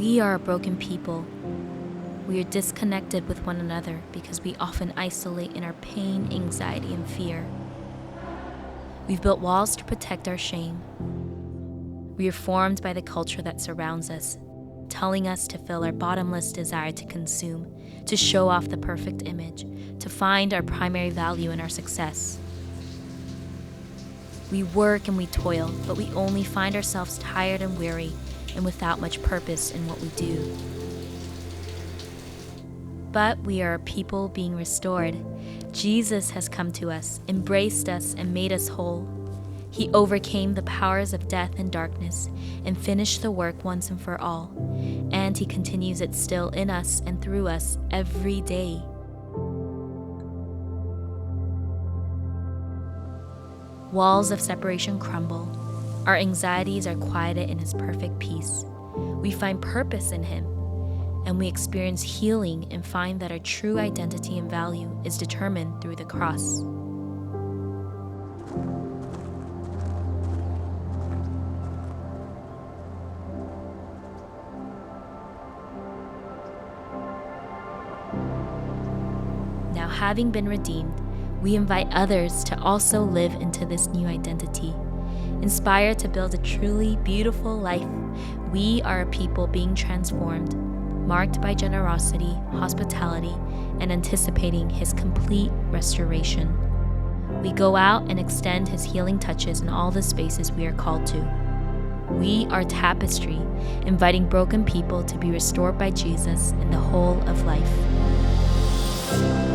We are a broken people. We are disconnected with one another because we often isolate in our pain, anxiety, and fear. We've built walls to protect our shame. We are formed by the culture that surrounds us, telling us to fill our bottomless desire to consume, to show off the perfect image, to find our primary value in our success. We work and we toil, but we only find ourselves tired and weary and without much purpose in what we do. But we are a people being restored. Jesus has come to us, embraced us, and made us whole. He overcame the powers of death and darkness and finished the work once and for all. And He continues it still in us and through us every day. Walls of separation crumble. Our anxieties are quieted in His perfect peace. We find purpose in Him, and we experience healing and find that our true identity and value is determined through the cross. Now, having been redeemed, we invite others to also live into this new identity. Inspired to build a truly beautiful life, we are a people being transformed, marked by generosity, hospitality, and anticipating His complete restoration. We go out and extend His healing touches in all the spaces we are called to. We are Tapestry, inviting broken people to be restored by Jesus in the whole of life.